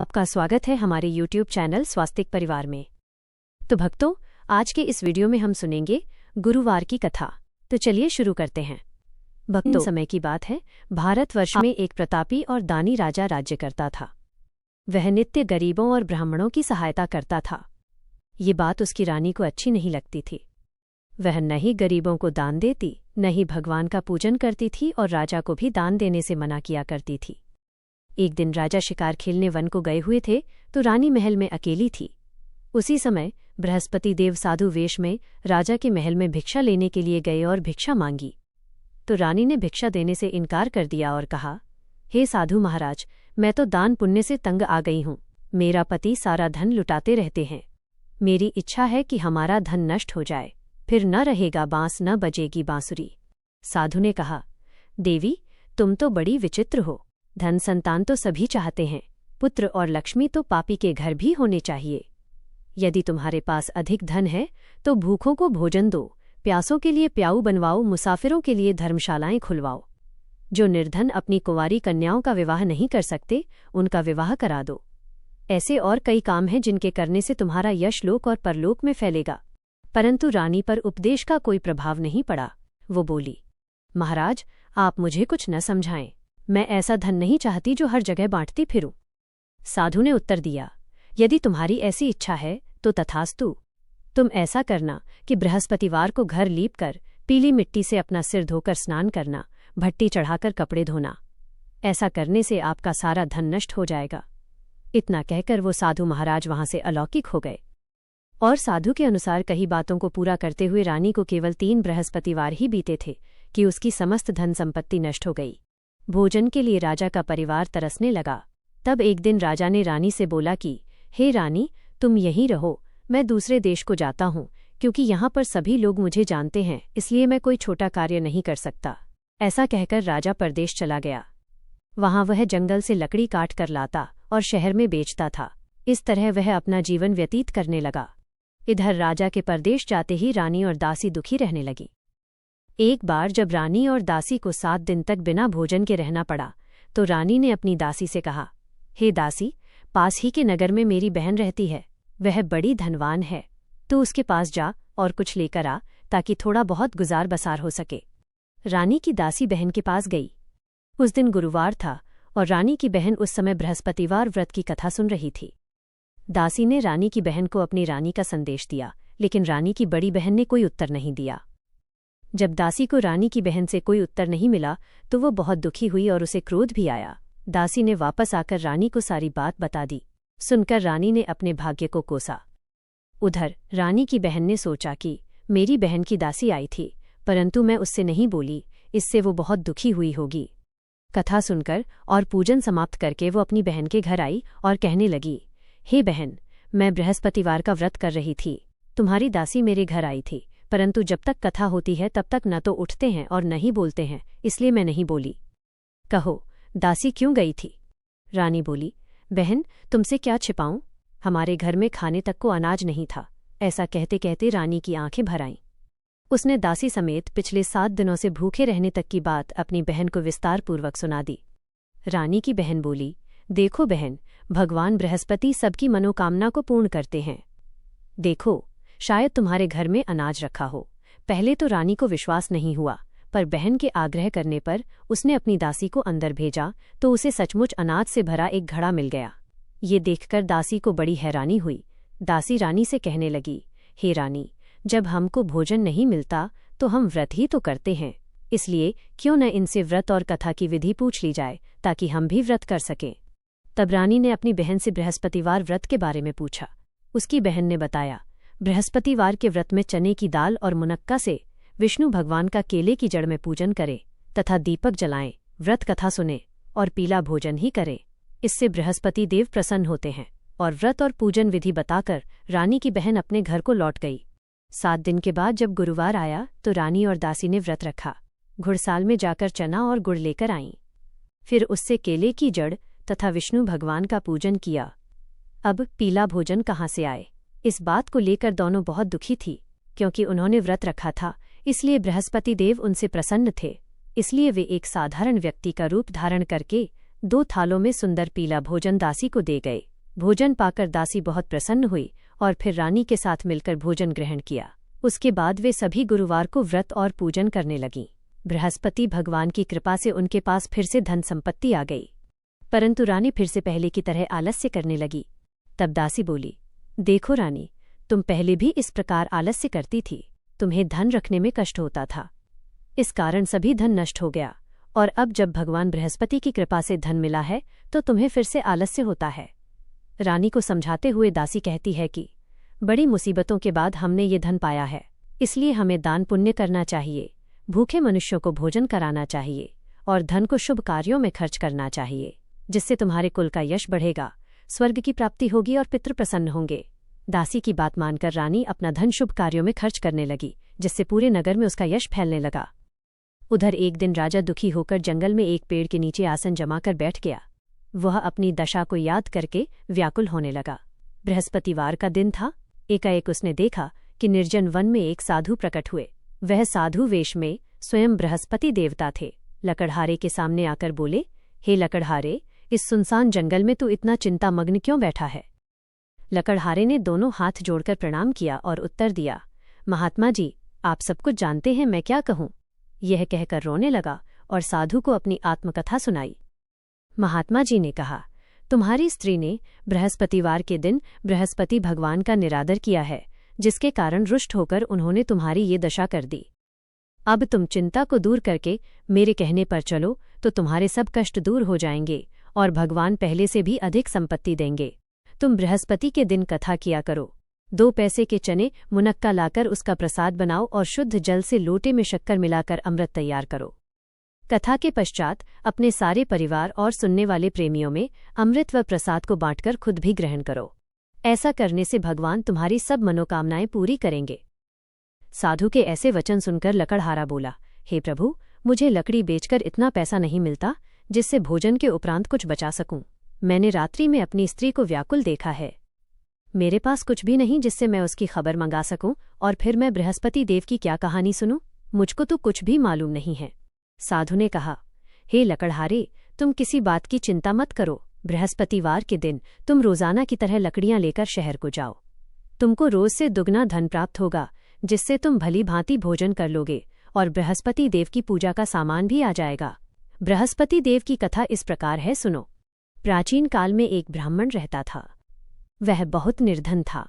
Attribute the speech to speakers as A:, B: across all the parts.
A: आपका स्वागत है हमारे YouTube चैनल स्वास्तिक परिवार में। तो भक्तों, आज के इस वीडियो में हम सुनेंगे गुरुवार की कथा। तो चलिए शुरू करते हैं। भक्तों, समय की बात है, भारतवर्ष में एक प्रतापी और दानी राजा राज्य करता था। वह नित्य गरीबों और ब्राह्मणों की सहायता करता था। ये बात उसकी रानी को अच्छी नहीं लगती थी। वह न ही गरीबों को दान देती, न ही भगवान का पूजन करती थी और राजा को भी दान देने से मना किया करती थी। एक दिन राजा शिकार खेलने वन को गए हुए थे तो रानी महल में अकेली थी। उसी समय बृहस्पति देव साधु वेश में राजा के महल में भिक्षा लेने के लिए गए और भिक्षा मांगी। तो रानी ने भिक्षा देने से इनकार कर दिया और कहा, हे साधु महाराज, मैं तो दान पुण्य से तंग आ गई हूँ। मेरा पति सारा धन लुटाते रहते हैं। मेरी इच्छा है कि हमारा धन नष्ट हो जाए, फिर न रहेगा बांस, न बजेगी बांसुरी। साधु ने कहा, देवी, तुम तो बड़ी विचित्र हो। धन संतान तो सभी चाहते हैं, पुत्र और लक्ष्मी तो पापी के घर भी होने चाहिए। यदि तुम्हारे पास अधिक धन है तो भूखों को भोजन दो, प्यासों के लिए प्याऊ बनवाओ, मुसाफिरों के लिए धर्मशालाएं खुलवाओ। जो निर्धन अपनी कुंवारी कन्याओं का विवाह नहीं कर सकते, उनका विवाह करा दो। ऐसे और कई काम हैं जिनके करने से तुम्हारा यश लोक और परलोक में फैलेगा। परंतु रानी पर उपदेश का कोई प्रभाव नहीं पड़ा। वो बोली, महाराज, आप मुझे कुछ न समझाएं। मैं ऐसा धन नहीं चाहती जो हर जगह बांटती फिरूं। साधु ने उत्तर दिया, यदि तुम्हारी ऐसी इच्छा है तो तथास्तु। तुम ऐसा करना कि बृहस्पतिवार को घर लीप कर पीली मिट्टी से अपना सिर धोकर स्नान करना, भट्टी चढ़ाकर कपड़े धोना। ऐसा करने से आपका सारा धन नष्ट हो जाएगा। इतना कहकर वो साधु महाराज वहां से अलौकिक हो गए। और साधु के अनुसार कही बातों को पूरा करते हुए रानी को केवल 3 बृहस्पतिवार ही बीते थे कि उसकी समस्त धन संपत्ति नष्ट हो गई। भोजन के लिए राजा का परिवार तरसने लगा। तब एक दिन राजा ने रानी से बोला कि, हे रानी, तुम यहीं रहो, मैं दूसरे देश को जाता हूँ, क्योंकि यहाँ पर सभी लोग मुझे जानते हैं, इसलिए मैं कोई छोटा कार्य नहीं कर सकता। ऐसा कहकर राजा परदेश चला गया। वहाँ वह जंगल से लकड़ी काट कर लाता और शहर में बेचता था। इस तरह वह अपना जीवन व्यतीत करने लगा। इधर राजा के परदेश जाते ही रानी और दासी दुखी रहने लगी। एक बार जब रानी और दासी को 7 दिन तक बिना भोजन के रहना पड़ा तो रानी ने अपनी दासी से कहा, हे दासी, पास ही के नगर में मेरी बहन रहती है। वह बड़ी धनवान है। तू उसके पास जा और कुछ लेकर आ, ताकि थोड़ा बहुत गुजार बसार हो सके। रानी की दासी बहन के पास गई। उस दिन गुरुवार था और रानी की बहन उस समय बृहस्पतिवार व्रत की कथा सुन रही थी। दासी ने रानी की बहन को अपनी रानी का संदेश दिया, लेकिन रानी की बड़ी बहन ने कोई उत्तर नहीं दिया। जब दासी को रानी की बहन से कोई उत्तर नहीं मिला तो वो बहुत दुखी हुई और उसे क्रोध भी आया। दासी ने वापस आकर रानी को सारी बात बता दी। सुनकर रानी ने अपने भाग्य को कोसा। उधर रानी की बहन ने सोचा कि मेरी बहन की दासी आई थी, परंतु मैं उससे नहीं बोली, इससे वो बहुत दुखी हुई होगी। कथा सुनकर और पूजन समाप्त करके वो अपनी बहन के घर आई और कहने लगी, हे बहन, मैं बृहस्पतिवार का व्रत कर रही थी। तुम्हारी दासी मेरे घर आई थी, परंतु जब तक कथा होती है तब तक न तो उठते हैं और न ही बोलते हैं, इसलिए मैं नहीं बोली। कहो, दासी क्यों गई थी? रानी बोली, बहन, तुमसे क्या छिपाऊं? हमारे घर में खाने तक को अनाज नहीं था। ऐसा कहते कहते रानी की आंखें भर आईं। उसने दासी समेत पिछले 7 दिनों से भूखे रहने तक की बात अपनी बहन को विस्तारपूर्वक सुना दी। रानी की बहन बोली, देखो बहन, भगवान बृहस्पति सबकी मनोकामना को पूर्ण करते हैं। देखो, शायद तुम्हारे घर में अनाज रखा हो। पहले तो रानी को विश्वास नहीं हुआ, पर बहन के आग्रह करने पर उसने अपनी दासी को अंदर भेजा तो उसे सचमुच अनाज से भरा एक घड़ा मिल गया। ये देखकर दासी को बड़ी हैरानी हुई। दासी रानी से कहने लगी, हे रानी, जब हमको भोजन नहीं मिलता तो हम व्रत ही तो करते हैं, इसलिए क्यों न इनसे व्रत और कथा की विधि पूछ ली जाए, ताकि हम भी व्रत कर सकें। तब रानी ने अपनी बहन से बृहस्पतिवार व्रत के बारे में पूछा। उसकी बहन ने बताया, बृहस्पतिवार के व्रत में चने की दाल और मुनक्का से विष्णु भगवान का केले की जड़ में पूजन करें तथा दीपक जलाएं, व्रत कथा सुने और पीला भोजन ही करें। इससे बृहस्पति देव प्रसन्न होते हैं। और व्रत और पूजन विधि बताकर रानी की बहन अपने घर को लौट गई। 7 दिन के बाद जब गुरुवार आया तो रानी और दासी ने व्रत रखा। घुड़साल में जाकर चना और गुड़ लेकर आईं। फिर उससे केले की जड़ तथा विष्णु भगवान का पूजन किया। अब पीला भोजन कहाँ से आए? इस बात को लेकर दोनों बहुत दुखी थी, क्योंकि उन्होंने व्रत रखा था, इसलिए बृहस्पति देव उनसे प्रसन्न थे। इसलिए वे एक साधारण व्यक्ति का रूप धारण करके 2 थालों में सुंदर पीला भोजन दासी को दे गए। भोजन पाकर दासी बहुत प्रसन्न हुई और फिर रानी के साथ मिलकर भोजन ग्रहण किया। उसके बाद वे सभी गुरुवार को व्रत और पूजन करने लगीं। बृहस्पति भगवान की कृपा से उनके पास फिर से धन संपत्ति आ गई, परंतु रानी फिर से पहले की तरह आलस्य करने लगी। तब दासी बोली, देखो रानी, तुम पहले भी इस प्रकार आलस्य करती थी, तुम्हें धन रखने में कष्ट होता था, इस कारण सभी धन नष्ट हो गया, और अब जब भगवान बृहस्पति की कृपा से धन मिला है तो तुम्हें फिर से आलस्य होता है। रानी को समझाते हुए दासी कहती है कि बड़ी मुसीबतों के बाद हमने ये धन पाया है, इसलिए हमें दान पुण्य करना चाहिए, भूखे मनुष्यों को भोजन कराना चाहिए और धन को शुभ कार्यों में खर्च करना चाहिए, जिससे तुम्हारे कुल का यश बढ़ेगा, स्वर्ग की प्राप्ति होगी और पितृ प्रसन्न होंगे। दासी की बात मानकर रानी अपना धन शुभ कार्यों में खर्च करने लगी, जिससे पूरे नगर में उसका यश फैलने लगा। उधर एक दिन राजा दुखी होकर जंगल में एक पेड़ के नीचे आसन जमाकर बैठ गया। वह अपनी दशा को याद करके व्याकुल होने लगा। बृहस्पतिवार का दिन था। एकाएक उसने देखा कि निर्जन वन में एक साधु प्रकट हुए। वह साधु वेश में स्वयं बृहस्पति देवता थे। लकड़हारे के सामने आकर बोले, हे लकड़हारे, इस सुनसान जंगल में तू इतना चिंतामग्न क्यों बैठा है? लकड़हारे ने दोनों हाथ जोड़कर प्रणाम किया और उत्तर दिया, महात्मा जी, आप सब कुछ जानते हैं, मैं क्या कहूँ? यह कहकर रोने लगा और साधु को अपनी आत्मकथा सुनाई। महात्मा जी ने कहा, तुम्हारी स्त्री ने बृहस्पतिवार के दिन बृहस्पति भगवान का निरादर किया है, जिसके कारण रुष्ट होकर उन्होंने तुम्हारी ये दशा कर दी। अब तुम चिंता को दूर करके मेरे कहने पर चलो तो तुम्हारे सब कष्ट दूर हो जाएंगे और भगवान पहले से भी अधिक संपत्ति देंगे। तुम बृहस्पति के दिन कथा किया करो। 2 पैसे के चने मुनक्का लाकर उसका प्रसाद बनाओ और शुद्ध जल से लोटे में शक्कर मिलाकर अमृत तैयार करो। कथा के पश्चात अपने सारे परिवार और सुनने वाले प्रेमियों में अमृत व प्रसाद को बांटकर खुद भी ग्रहण करो। ऐसा करने से भगवान तुम्हारी सब मनोकामनाएं पूरी करेंगे। साधु के ऐसे वचन सुनकर लकड़हारा बोला, हे प्रभु, मुझे लकड़ी बेचकर इतना पैसा नहीं मिलता जिससे भोजन के उपरांत कुछ बचा सकूं। मैंने रात्रि में अपनी स्त्री को व्याकुल देखा है। मेरे पास कुछ भी नहीं जिससे मैं उसकी खबर मंगा सकूं, और फिर मैं बृहस्पति देव की क्या कहानी सुनूं? मुझको तो कुछ भी मालूम नहीं है। साधु ने कहा, हे लकड़हारे, तुम किसी बात की चिंता मत करो। बृहस्पतिवार के दिन तुम रोजाना की तरह लकड़ियां लेकर शहर को जाओ। तुमको रोज से दुगना धन प्राप्त होगा, जिससे तुम भली भांति भोजन कर लोगे और बृहस्पति देव की पूजा का सामान भी आ जाएगा। बृहस्पति देव की कथा इस प्रकार है, सुनो। प्राचीन काल में एक ब्राह्मण रहता था। वह बहुत निर्धन था।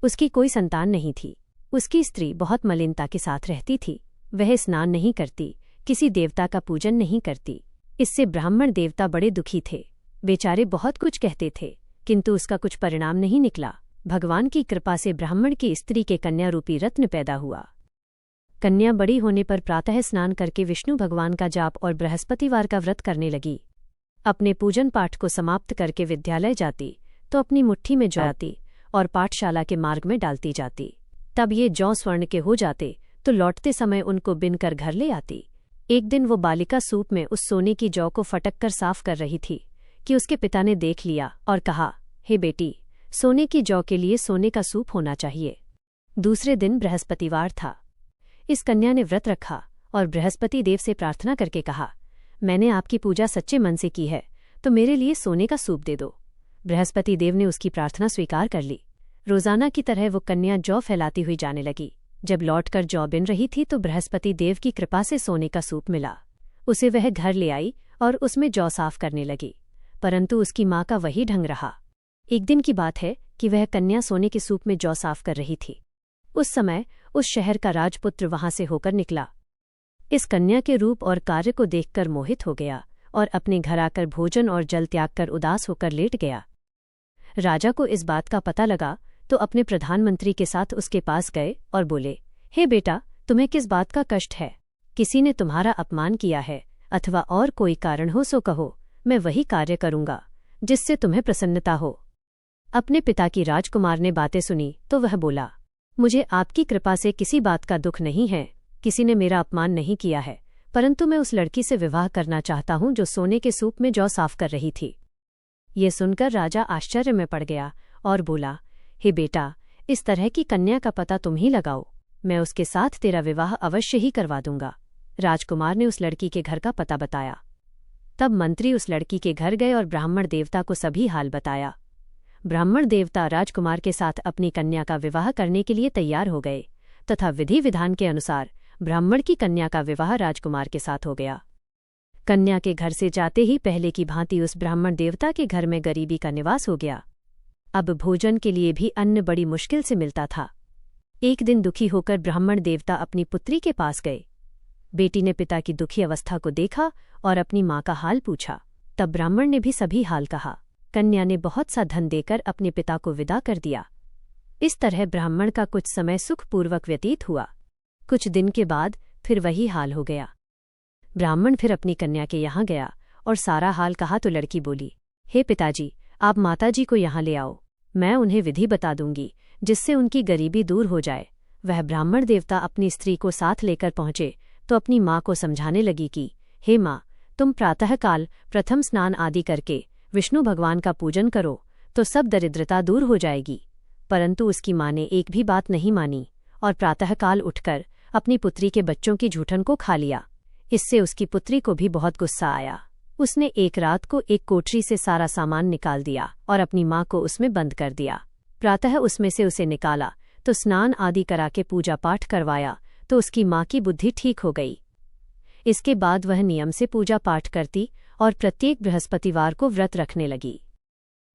A: उसकी कोई संतान नहीं थी। उसकी स्त्री बहुत मलिनता के साथ रहती थी। वह स्नान नहीं करती, किसी देवता का पूजन नहीं करती। इससे ब्राह्मण देवता बड़े दुखी थे। बेचारे बहुत कुछ कहते थे, किंतु उसका कुछ परिणाम नहीं निकला। भगवान की कृपा से ब्राह्मण की स्त्री के कन्या रूपी रत्न पैदा हुआ। कन्या बड़ी होने पर प्रातः स्नान करके विष्णु भगवान का जाप और बृहस्पतिवार का व्रत करने लगी। अपने पूजन पाठ को समाप्त करके विद्यालय जाती तो अपनी मुट्ठी में जौ आती और पाठशाला के मार्ग में डालती जाती। तब ये जौ स्वर्ण के हो जाते तो लौटते समय उनको बिनकर घर ले आती। एक दिन वो बालिका सूप में उस सोने की जौ को फटक कर साफ कर रही थी कि उसके पिता ने देख लिया और कहा, हे बेटी, सोने की जौ के लिए सोने का सूप होना चाहिए। दूसरे दिन बृहस्पतिवार था। इस कन्या ने व्रत रखा और बृहस्पति देव से प्रार्थना करके कहा, मैंने आपकी पूजा सच्चे मन से की है, तो मेरे लिए सोने का सूप दे दो। बृहस्पति देव ने उसकी प्रार्थना स्वीकार कर ली। रोजाना की तरह वो कन्या जौ फैलाती हुई जाने लगी। जब लौटकर जौ बिन रही थी तो बृहस्पति देव की कृपा से सोने का सूप मिला। उसे वह घर ले आई और उसमें जौ साफ करने लगी, परंतु उसकी माँ का वही ढंग रहा। एक दिन की बात है कि वह कन्या सोने के सूप में जौ साफ कर रही थी। उस समय उस शहर का राजपुत्र वहां से होकर निकला। इस कन्या के रूप और कार्य को देखकर मोहित हो गया और अपने घर आकर भोजन और जल त्याग कर उदास होकर लेट गया। राजा को इस बात का पता लगा तो अपने प्रधानमंत्री के साथ उसके पास गए और बोले, हे बेटा, तुम्हें किस बात का कष्ट है? किसी ने तुम्हारा अपमान किया है अथवा और कोई कारण हो सो कहो, मैं वही कार्य करूंगा जिससे तुम्हें प्रसन्नता हो। अपने पिता की राजकुमार ने बातें सुनी तो वह बोला, मुझे आपकी कृपा से किसी बात का दुख नहीं है। किसी ने मेरा अपमान नहीं किया है, परंतु मैं उस लड़की से विवाह करना चाहता हूं जो सोने के सूप में जौ साफ कर रही थी। ये सुनकर राजा आश्चर्य में पड़ गया और बोला, हे बेटा, इस तरह की कन्या का पता तुम ही लगाओ, मैं उसके साथ तेरा विवाह अवश्य ही करवा दूंगा। राजकुमार ने उस लड़की के घर का पता बताया। तब मंत्री उस लड़की के घर गए और ब्राह्मण देवता को सभी हाल बताया। ब्राह्मण देवता राजकुमार के साथ अपनी कन्या का विवाह करने के लिए तैयार हो गए तथा विधि विधान के अनुसार ब्राह्मण की कन्या का विवाह राजकुमार के साथ हो गया। कन्या के घर से जाते ही पहले की भांति उस ब्राह्मण देवता के घर में गरीबी का निवास हो गया। अब भोजन के लिए भी अन्न बड़ी मुश्किल से मिलता था। एक दिन दुखी होकर ब्राह्मण देवता अपनी पुत्री के पास गए। बेटी ने पिता की दुखी अवस्था को देखा और अपनी माँ का हाल पूछा। तब ब्राह्मण ने भी सभी हाल कहा। कन्या ने बहुत सा धन देकर अपने पिता को विदा कर दिया। इस तरह ब्राह्मण का कुछ समय सुखपूर्वक व्यतीत हुआ। कुछ दिन के बाद फिर वही हाल हो गया। ब्राह्मण फिर अपनी कन्या के यहाँ गया और सारा हाल कहा तो लड़की बोली, हे पिताजी, आप माताजी को यहाँ ले आओ, मैं उन्हें विधि बता दूंगी जिससे उनकी गरीबी दूर हो जाए। वह ब्राह्मण देवता अपनी स्त्री को साथ लेकर पहुंचे तो अपनी माँ को समझाने लगी कि हे माँ, तुम प्रातःकाल प्रथम स्नान आदि करके विष्णु भगवान का पूजन करो तो सब दरिद्रता दूर हो जाएगी। परंतु उसकी माँ ने एक भी बात नहीं मानी और प्रातःकाल उठकर अपनी पुत्री के बच्चों की जूठन को खा लिया। इससे उसकी पुत्री को भी बहुत गुस्सा आया। उसने एक रात को एक कोठरी से सारा सामान निकाल दिया और अपनी माँ को उसमें बंद कर दिया। प्रातः उसमें से उसे निकाला तो स्नान आदि करा के पूजा पाठ करवाया तो उसकी माँ की बुद्धि ठीक हो गई। इसके बाद वह नियम से पूजा पाठ करती और प्रत्येक बृहस्पतिवार को व्रत रखने लगी।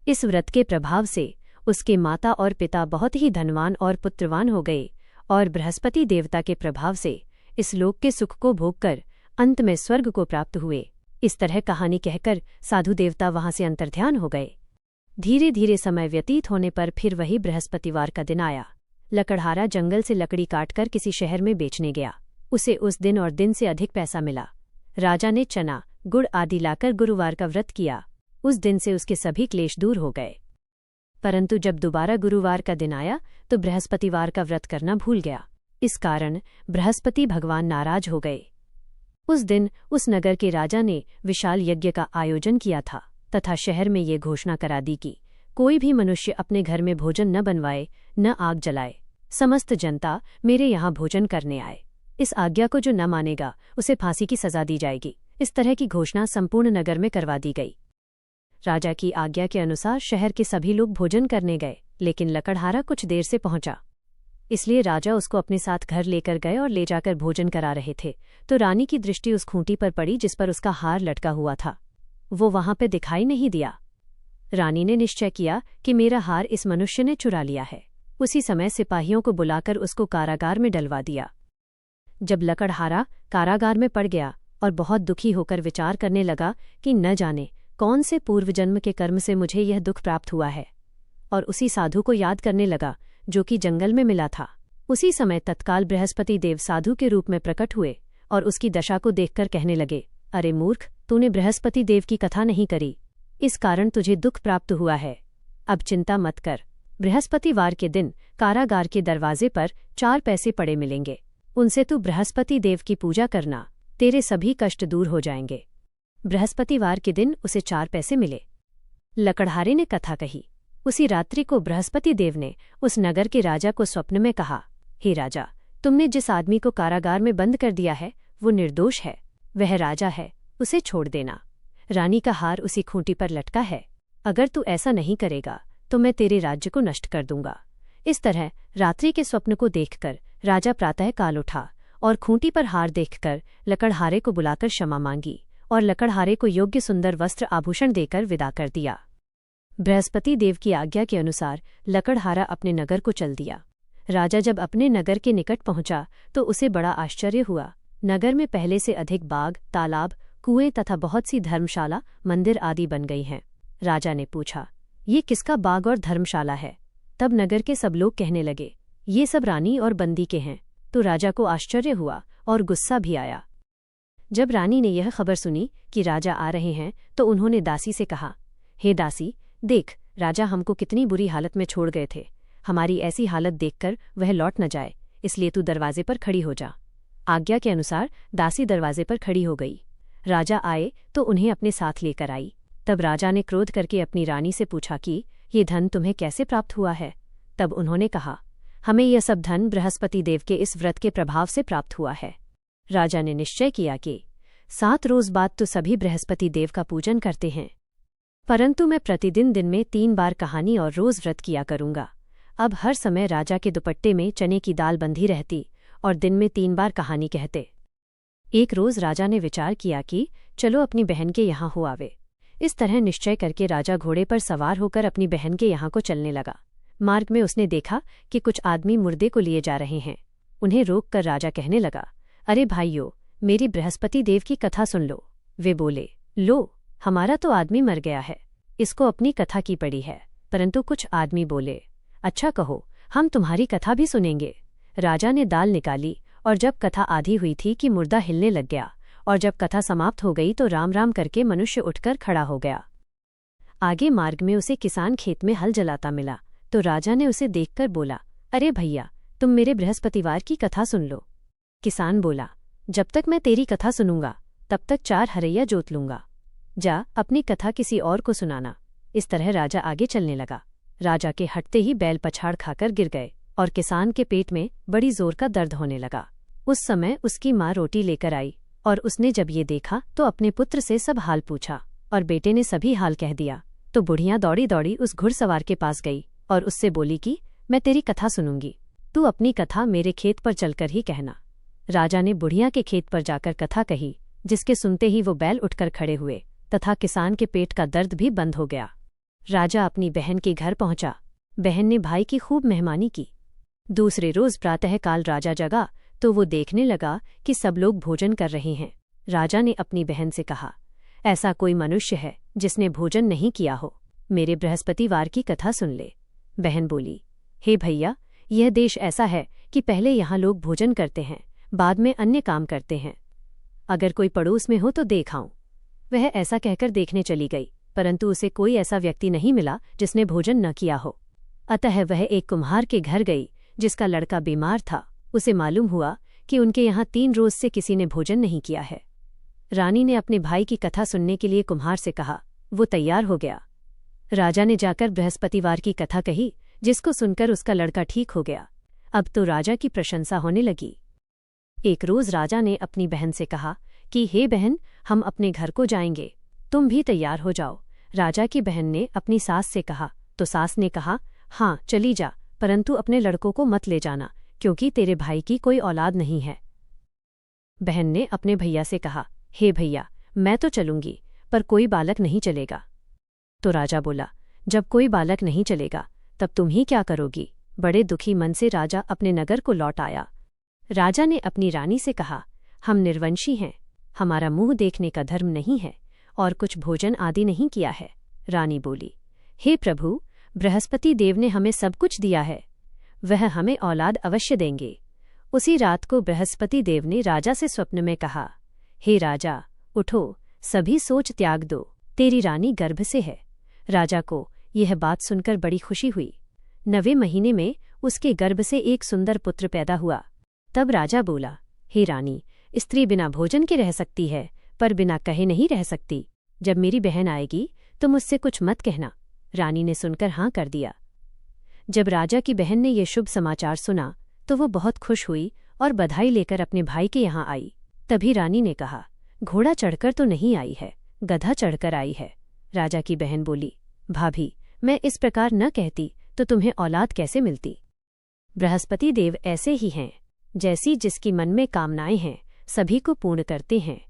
A: इस व्रत के प्रभाव से उसके माता और पिता बहुत ही धनवान और पुत्रवान हो गए और बृहस्पति देवता के प्रभाव से इस लोक के सुख को भोगकर अंत में स्वर्ग को प्राप्त हुए। इस तरह कहानी कहकर साधु देवता वहां से अंतर्ध्यान हो गए। धीरे धीरे समय व्यतीत होने पर फिर वही बृहस्पतिवार का दिन आया। लकड़हारा जंगल से लकड़ी काटकर किसी शहर में बेचने गया। उसे उस दिन और दिन से अधिक पैसा मिला। राजा ने चना, गुड़ आदि लाकर गुरुवार का व्रत किया। उस दिन से उसके सभी क्लेश दूर हो गए। परंतु जब दोबारा गुरुवार का दिन आया तो बृहस्पतिवार का व्रत करना भूल गया। इस कारण बृहस्पति भगवान नाराज हो गए। उस दिन उस नगर के राजा ने विशाल यज्ञ का आयोजन किया था तथा शहर में ये घोषणा करा दी कि कोई भी मनुष्य अपने घर में भोजन न बनवाए, न आग जलाए। समस्त जनता मेरे यहाँ भोजन करने आए। इस आज्ञा को जो न मानेगा उसे फांसी की सजा दी जाएगी। इस तरह की घोषणा संपूर्ण नगर में करवा दी गई। राजा की आज्ञा के अनुसार शहर के सभी लोग भोजन करने गए, लेकिन लकड़हारा कुछ देर से पहुंचा। इसलिए राजा उसको अपने साथ घर लेकर गए और ले जाकर भोजन करा रहे थे तो रानी की दृष्टि उस खूंटी पर पड़ी जिस पर उसका हार लटका हुआ था। वो वहां पे दिखाई नहीं दिया। रानी ने निश्चय किया कि मेरा हार इस मनुष्य ने चुरा लिया है। उसी समय सिपाहियों को बुलाकर उसको कारागार में डलवा दिया। जब लकड़हारा कारागार में पड़ गया और बहुत दुखी होकर विचार करने लगा कि न जाने कौन से पूर्व जन्म के कर्म से मुझे यह दुख प्राप्त हुआ है, और उसी साधु को याद करने लगा जो कि जंगल में मिला था। उसी समय तत्काल बृहस्पति देव साधु के रूप में प्रकट हुए और उसकी दशा को देखकर कहने लगे, अरे मूर्ख, तूने बृहस्पति देव की कथा नहीं करी, इस कारण तुझे दुख प्राप्त हुआ है। अब चिंता मत कर। बृहस्पतिवार के दिन कारागार के दरवाजे पर 4 पैसे पड़े मिलेंगे। उनसे तू बृहस्पति देव की पूजा करना, तेरे सभी कष्ट दूर हो जाएंगे। बृहस्पतिवार के दिन उसे 4 पैसे मिले। लकड़हारे ने कथा कही। उसी रात्रि को बृहस्पति देव ने उस नगर के राजा को स्वप्न में कहा, हे राजा, तुमने जिस आदमी को कारागार में बंद कर दिया है वो निर्दोष है। वह राजा है, उसे छोड़ देना। रानी का हार उसी खूंटी पर लटका है। अगर तू ऐसा नहीं करेगा तो मैं तेरे राज्य को नष्ट कर दूंगा। इस तरह रात्रि के स्वप्न को देखकर राजा प्रातःकाल उठा और खूंटी पर हार देखकर लकड़हारे को बुलाकर क्षमा मांगी और लकड़हारे को योग्य सुंदर वस्त्र आभूषण देकर विदा कर दिया। बृहस्पति देव की आज्ञा के अनुसार लकड़हारा अपने नगर को चल दिया। राजा जब अपने नगर के निकट पहुंचा तो उसे बड़ा आश्चर्य हुआ। नगर में पहले से अधिक बाग, तालाब, कुएं तथा बहुत सी धर्मशाला, मंदिर आदि बन गई हैं। राजा ने पूछा, ये किसका बाग और धर्मशाला है? तब नगर के सब लोग कहने लगे, ये सब रानी और बंदी के हैं। तो राजा को आश्चर्य हुआ और गुस्सा भी आया। जब रानी ने यह खबर सुनी कि राजा आ रहे हैं तो उन्होंने दासी से कहा, हे दासी, देख, राजा हमको कितनी बुरी हालत में छोड़ गए थे। हमारी ऐसी हालत देखकर वह लौट न जाए, इसलिए तू दरवाजे पर खड़ी हो जा। आज्ञा के अनुसार दासी दरवाजे पर खड़ी हो गई। राजा आए तो उन्हें अपने साथ लेकर आई। तब राजा ने क्रोध करके अपनी रानी से पूछा कि ये धन तुम्हें कैसे प्राप्त हुआ है? तब उन्होंने कहा, हमें यह सब धन बृहस्पति देव के इस व्रत के प्रभाव से प्राप्त हुआ है। राजा ने निश्चय किया कि 7 रोज बाद तो सभी बृहस्पति देव का पूजन करते हैं, परंतु मैं प्रतिदिन दिन में 3 बार कहानी और रोज व्रत किया करूंगा। अब हर समय राजा के दुपट्टे में चने की दाल बंधी रहती और दिन में 3 बार कहानी कहते। एक रोज राजा ने विचार किया कि चलो अपनी बहन के यहाँ हो आवे। इस तरह निश्चय करके राजा घोड़े पर सवार होकर अपनी बहन के यहाँ को चलने लगा। मार्ग में उसने देखा कि कुछ आदमी मुर्दे को लिए जा रहे हैं। उन्हें रोककर राजा कहने लगा, अरे भाइयों, मेरी बृहस्पति देव की कथा सुन लो। वे बोले, लो, हमारा तो आदमी मर गया है, इसको अपनी कथा की पड़ी है। परंतु कुछ आदमी बोले, अच्छा कहो, हम तुम्हारी कथा भी सुनेंगे। राजा ने दाल निकाली और जब कथा आधी हुई थी कि मुर्दा हिलने लग गया, और जब कथा समाप्त हो गई तो राम राम करके मनुष्य उठकर खड़ा हो गया। आगे मार्ग में उसे किसान खेत में हल जलाता मिला तो राजा ने उसे देखकर बोला, अरे भैया, तुम मेरे बृहस्पतिवार की कथा सुन लो। किसान बोला, जब तक मैं तेरी कथा सुनूंगा तब तक 4 हरैया जोत लूंगा। जा, अपनी कथा किसी और को सुनाना। इस तरह राजा आगे चलने लगा। राजा के हटते ही बैल पछाड़ खाकर गिर गए और किसान के पेट में बड़ी जोर का दर्द होने लगा। उस समय उसकी माँ रोटी लेकर आई और उसने जब ये देखा तो अपने पुत्र से सब हाल पूछा और बेटे ने सभी हाल कह दिया। तो बुढ़िया दौड़ी दौड़ी उस घुड़सवार के पास गई और उससे बोली कि मैं तेरी कथा सुनूंगी, तू अपनी कथा मेरे खेत पर चलकर ही कहना। राजा ने बुढ़िया के खेत पर जाकर कथा कही, जिसके सुनते ही वो बैल उठकर खड़े हुए तथा किसान के पेट का दर्द भी बंद हो गया। राजा अपनी बहन के घर पहुंचा। बहन ने भाई की खूब मेहमानी की। दूसरे रोज प्रातःकाल राजा जगा तो वो देखने लगा कि सब लोग भोजन कर रहे हैं। राजा ने अपनी बहन से कहा, ऐसा कोई मनुष्य है जिसने भोजन नहीं किया हो, मेरे बृहस्पतिवार की कथा सुन ले। बहन बोली, हे भैया, यह देश ऐसा है कि पहले यहाँ लोग भोजन करते हैं, बाद में अन्य काम करते हैं। अगर कोई पड़ोस में हो तो देख आऊं। वह ऐसा कहकर देखने चली गई, परंतु उसे कोई ऐसा व्यक्ति नहीं मिला जिसने भोजन न किया हो। अतः वह एक कुम्हार के घर गई जिसका लड़का बीमार था। उसे मालूम हुआ कि उनके यहाँ 3 रोज से किसी ने भोजन नहीं किया है। रानी ने अपने भाई की कथा सुनने के लिए कुम्हार से कहा। वो तैयार हो गया। राजा ने जाकर बृहस्पतिवार की कथा कही, जिसको सुनकर उसका लड़का ठीक हो गया। अब तो राजा की प्रशंसा होने लगी। एक रोज राजा ने अपनी बहन से कहा कि हे बहन, हम अपने घर को जाएंगे, तुम भी तैयार हो जाओ। राजा की बहन ने अपनी सास से कहा तो सास ने कहा, हाँ चली जा, परंतु अपने लड़कों को मत ले जाना, क्योंकि तेरे भाई की कोई औलाद नहीं है। बहन ने अपने भैया से कहा, हे भैया, मैं तो चलूंगी, पर कोई बालक नहीं चलेगा। तो राजा बोला, जब कोई बालक नहीं चलेगा तब तुम ही क्या करोगी। बड़े दुखी मन से राजा अपने नगर को लौट आया। राजा ने अपनी रानी से कहा, हम निर्वंशी हैं, हमारा मुंह देखने का धर्म नहीं है और कुछ भोजन आदि नहीं किया है। रानी बोली, हे प्रभु, बृहस्पति देव ने हमें सब कुछ दिया है, वह हमें औलाद अवश्य देंगे। उसी रात को बृहस्पति देव ने राजा से स्वप्न में कहा, हे राजा, उठो, सभी सोच त्याग दो, तेरी रानी गर्भ से है। राजा को यह बात सुनकर बड़ी खुशी हुई। 9वें महीने में उसके गर्भ से एक सुंदर पुत्र पैदा हुआ। तब राजा बोला, हे रानी, स्त्री बिना भोजन के रह सकती है, पर बिना कहे नहीं रह सकती। जब मेरी बहन आएगी तो मुझसे कुछ मत कहना। रानी ने सुनकर हाँ कर दिया। जब राजा की बहन ने ये शुभ समाचार सुना तो वो बहुत खुश हुई और बधाई लेकर अपने भाई के यहाँ आई। तभी रानी ने कहा, घोड़ा चढ़कर तो नहीं आई है, गधा चढ़कर आई है। राजा की बहन बोली, भाभी, मैं इस प्रकार न कहती तो तुम्हें औलाद कैसे मिलती। बृहस्पति देव ऐसे ही हैं, जैसी जिसकी मन में कामनाएं हैं सभी को पूर्ण करते हैं।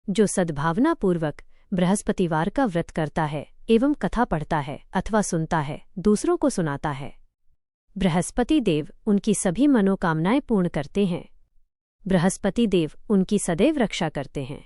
A: जो सद्भावनापूर्वक बृहस्पतिवार का व्रत करता है एवं कथा पढ़ता है अथवा सुनता है, दूसरों को सुनाता है, बृहस्पति देव उनकी सभी मनोकामनाएं पूर्ण करते हैं। बृहस्पति देव उनकी सदैव रक्षा करते हैं।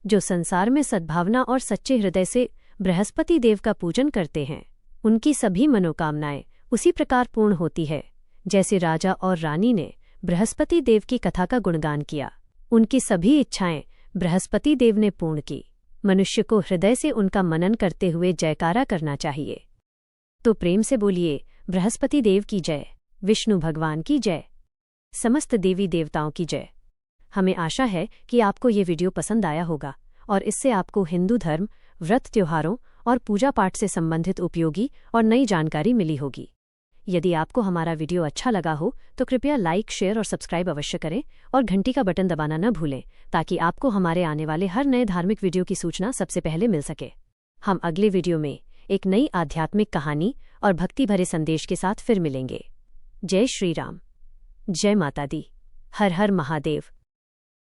A: जो संसार में सद्भावना और सच्चे हृदय से बृहस्पति देव का पूजन करते हैं, उनकी सभी मनोकामनाएं उसी प्रकार पूर्ण होती है जैसे राजा और रानी ने बृहस्पति देव की कथा का गुणगान किया। उनकी सभी इच्छाएं बृहस्पति देव ने पूर्ण की। मनुष्य को हृदय से उनका मनन करते हुए जयकारा करना चाहिए। तो प्रेम से बोलिए, बृहस्पति देव की जय, विष्णु भगवान की जय, समस्त देवी देवताओं की जय। हमें आशा है कि आपको ये वीडियो पसंद आया होगा और इससे आपको हिंदू धर्म, व्रत त्योहारों और पूजा पाठ से संबंधित उपयोगी और नई जानकारी मिली होगी। यदि आपको हमारा वीडियो अच्छा लगा हो तो कृपया लाइक, शेयर और सब्सक्राइब अवश्य करें और घंटी का बटन दबाना न भूलें, ताकि आपको हमारे आने वाले हर नए धार्मिक वीडियो की सूचना सबसे पहले मिल सके। हम अगले वीडियो में एक नई आध्यात्मिक कहानी और भक्ति भरे संदेश के साथ फिर मिलेंगे। जय श्री राम, जय माता दी, हर हर महादेव।